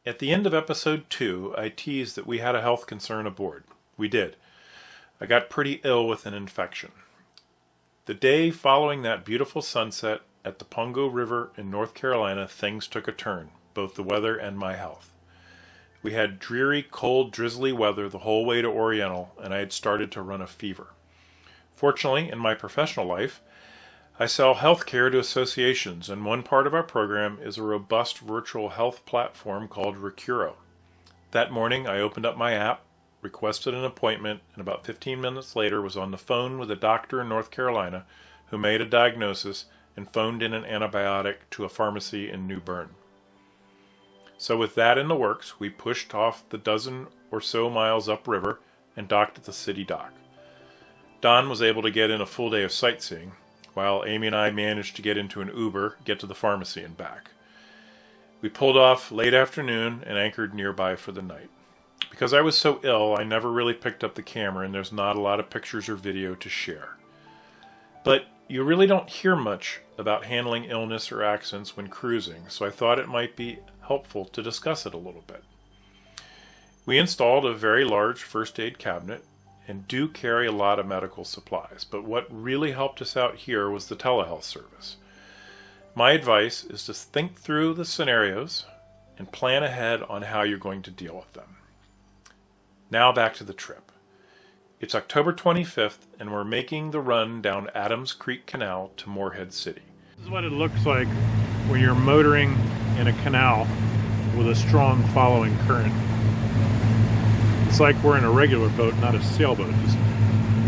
At the end of episode 2, I teased that we had a health concern aboard. We did. I got pretty ill with an infection. The day following that beautiful sunset at the Pungo River in North Carolina, things took a turn, both the weather and my health. We had dreary, cold, drizzly weather the whole way to Oriental, and I had started to run a fever. Fortunately, in my professional life, I sell health care to associations, and one part of our program is a robust virtual health platform called Recuro. That morning, I opened up my app, requested an appointment, and about 15 minutes later was on the phone with a doctor in North Carolina who made a diagnosis and phoned in an antibiotic to a pharmacy in New Bern. So with that in the works, we pushed off the dozen or so miles upriver and docked at the city dock. Don was able to get in a full day of sightseeing, while Amy and I managed to get into an Uber, get to the pharmacy and back. We pulled off late afternoon and anchored nearby for the night. Because I was so ill, I never really picked up the camera, and there's not a lot of pictures or video to share. But you really don't hear much about handling illness or accidents when cruising, so I thought it might be helpful to discuss it a little bit. We installed a very large first aid cabinet and do carry a lot of medical supplies, but what really helped us out here was the telehealth service. My advice is to think through the scenarios and plan ahead on how you're going to deal with them. Now back to the trip. It's October 25th, and we're making the run down Adams Creek Canal to Morehead City. This is what it looks like when you're motoring in a canal with a strong following current. It's like we're in a regular boat, not a sailboat, just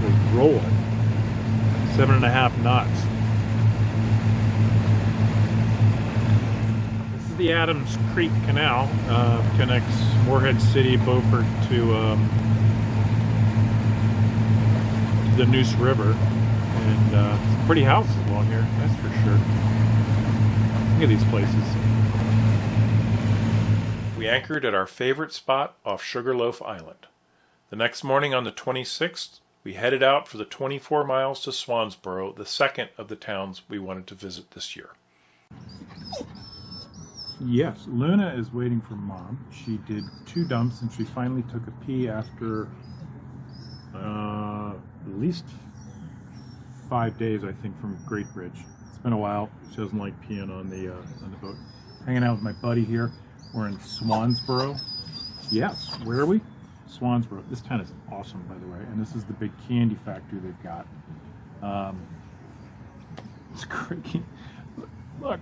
we're rolling. 7.5 knots. This is the Adams Creek Canal. Connects Morehead City, Beaufort to the Neuse River. And some pretty houses along here, that's for sure. Look at these places. We anchored at our favorite spot off Sugarloaf Island. The next morning on the 26th, we headed out for the 24 miles to Swansboro, the second of the towns we wanted to visit this year. Yes, Luna is waiting for Mom. She did 2 dumps and she finally took a pee after at least 5 days, I think, from Great Bridge. It's been a while. She doesn't like peeing on the boat. Hanging out with my buddy here. We're in Swansboro. Yes, where are we? Swansboro. This town is awesome, by the way. And this is the big candy factory they've got. It's great. Look.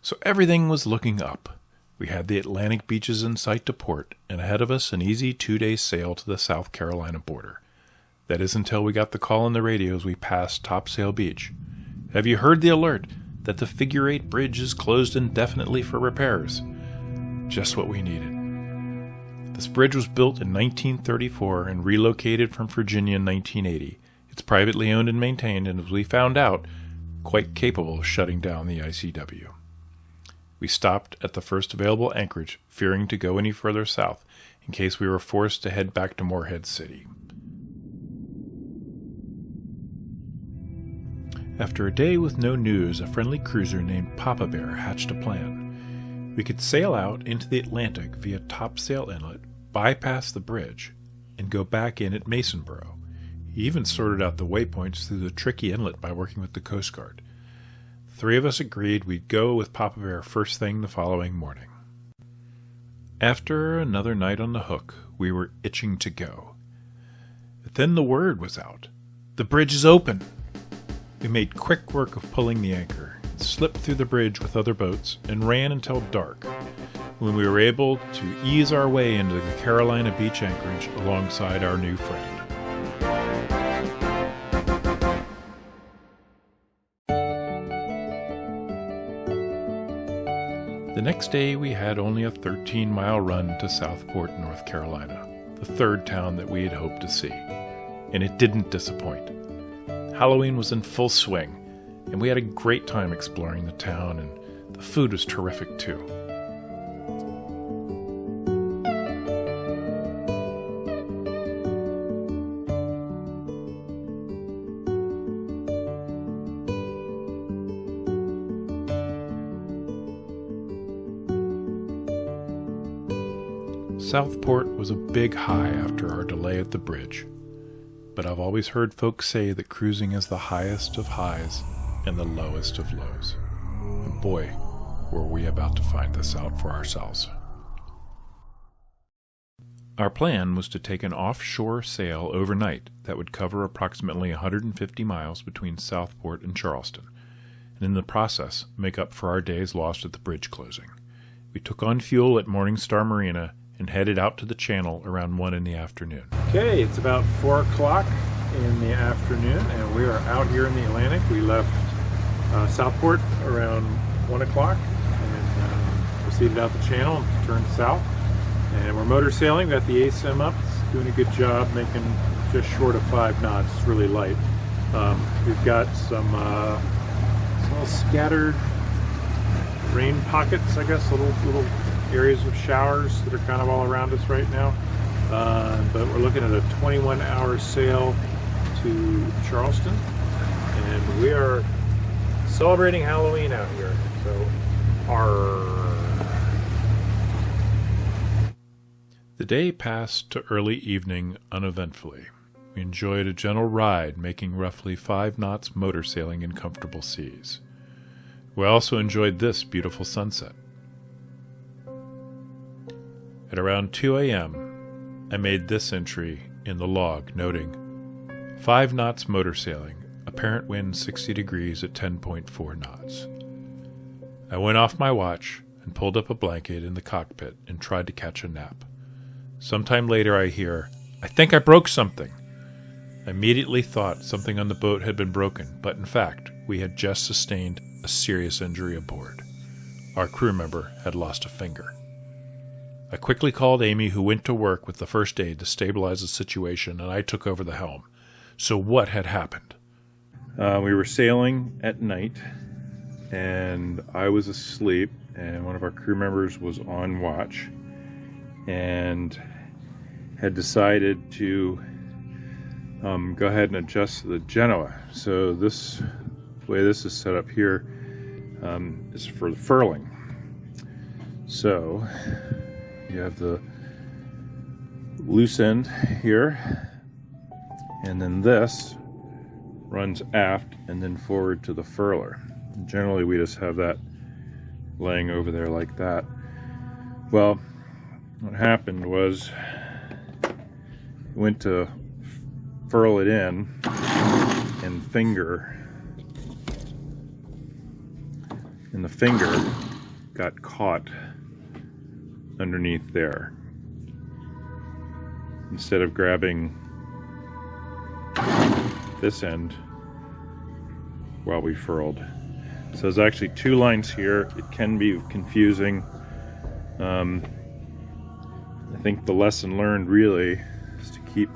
So everything was looking up. We had the Atlantic beaches in sight to port, and ahead of us an easy 2-day sail to the South Carolina border. That is until we got the call on the radio as we passed Topsail Beach. Have you heard the alert that the Figure 8 bridge is closed indefinitely for repairs? Just what we needed. This bridge was built in 1934 and relocated from Virginia in 1980. It's privately owned and maintained, and as we found out, quite capable of shutting down the ICW. We stopped at the first available anchorage, fearing to go any further south, in case we were forced to head back to Morehead City. After a day with no news, a friendly cruiser named Papa Bear hatched a plan. We could sail out into the Atlantic via Topsail Inlet, bypass the bridge, and go back in at Masonboro. He even sorted out the waypoints through the tricky inlet by working with the Coast Guard. 3 of us agreed we'd go with Papa Bear first thing the following morning. After another night on the hook, we were itching to go. But then the word was out. The bridge is open! We made quick work of pulling the anchor. slipped through the bridge with other boats, and ran until dark, when we were able to ease our way into the Carolina beach anchorage alongside our new friend. The next day we had only a 13-mile run to Southport, North Carolina, the third town that we had hoped to see. And it didn't disappoint. Halloween was in full swing, and we had a great time exploring the town, and the food was terrific too. Southport was a big high after our delay at the bridge, but I've always heard folks say that cruising is the highest of highs and the lowest of lows. And boy, were we about to find this out for ourselves. Our plan was to take an offshore sail overnight that would cover approximately 150 miles between Southport and Charleston, and in the process make up for our days lost at the bridge closing. We took on fuel at Morningstar Marina and headed out to the channel around 1 in the afternoon. Okay, it's about 4 o'clock in the afternoon, and we are out here in the Atlantic. We left Southport around 1 o'clock and proceeded out the channel and turned south. And we're motor sailing. Got the ASIM up. It's doing a good job, making just short of 5 knots. It's really light. We've got some little scattered rain pockets, I guess, little areas of showers that are kind of all around us right now. But we're looking at a 21-hour sail to Charleston, and we are celebrating Halloween out here. So, The day passed to early evening uneventfully. We enjoyed a gentle ride, making roughly 5 knots motor sailing in comfortable seas. We also enjoyed this beautiful sunset. At around 2 a.m., I made this entry in the log, noting 5 knots motor sailing, apparent wind 60 degrees at 10.4 knots. I went off my watch and pulled up a blanket in the cockpit and tried to catch a nap. Sometime later I hear, "I think I broke something." I immediately thought something on the boat had been broken, but in fact, we had just sustained a serious injury aboard. Our crew member had lost a finger. I quickly called Amy, who went to work with the first aid to stabilize the situation, and I took over the helm. So what had happened? We were sailing at night, and I was asleep, and one of our crew members was on watch, and had decided to go ahead and adjust the Genoa. So this way this is set up here is for the furling. So you have the loose end here, and then this runs aft and then forward to the furler. Generally we just have that laying over there like that. Well, what happened was we went to furl it in, and the finger got caught underneath there. Instead of grabbing this end while we furled. So there's actually 2 lines here. It can be confusing. I think the lesson learned really is to keep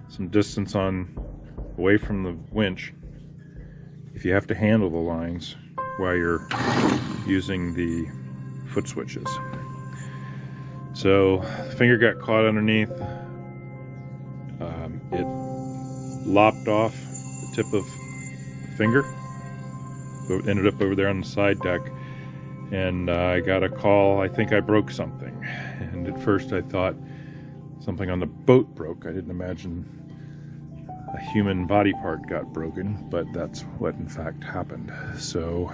some distance away from the winch if you have to handle the lines while you're using the foot switches. So the finger got caught underneath. It lopped off the tip of the finger. So it ended up over there on the side deck, and I got a call. I think I broke something, and at first I thought something on the boat broke. I didn't imagine a human body part got broken, but that's what in fact happened. So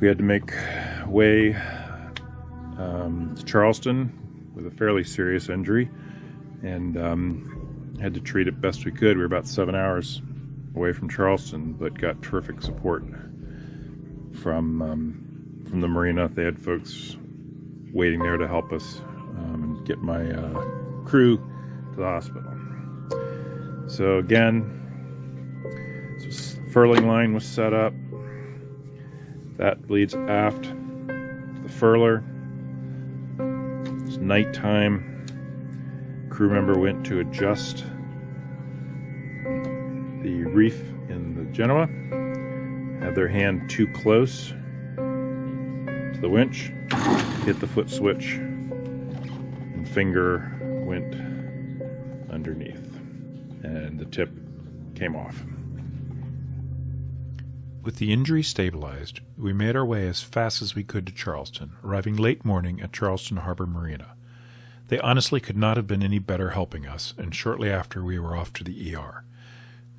we had to make way to Charleston with a fairly serious injury, and had to treat it best we could. We were about 7 hours away from Charleston, but got terrific support from the marina. They had folks waiting there to help us and get my crew to the hospital. So again, furling line was set up. That leads aft to the furler. It's nighttime. Crew member went to adjust the reef in the Genoa. Had their hand too close to the winch, hit the foot switch, and finger went underneath, and the tip came off. With the injury stabilized, we made our way as fast as we could to Charleston, arriving late morning at Charleston Harbor Marina. They honestly could not have been any better helping us, and shortly after we were off to the ER.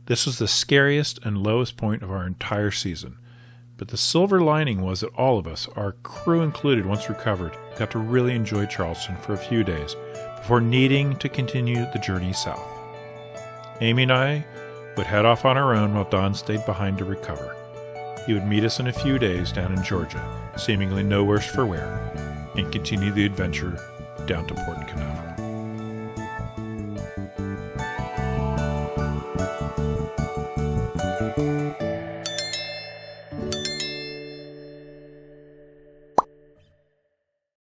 This was the scariest and lowest point of our entire season, but the silver lining was that all of us, our crew included once recovered, got to really enjoy Charleston for a few days before needing to continue the journey south. Amy and I would head off on our own while Don stayed behind to recover. He would meet us in a few days down in Georgia, seemingly no worse for wear, and continue the adventure down to Port Canaveral.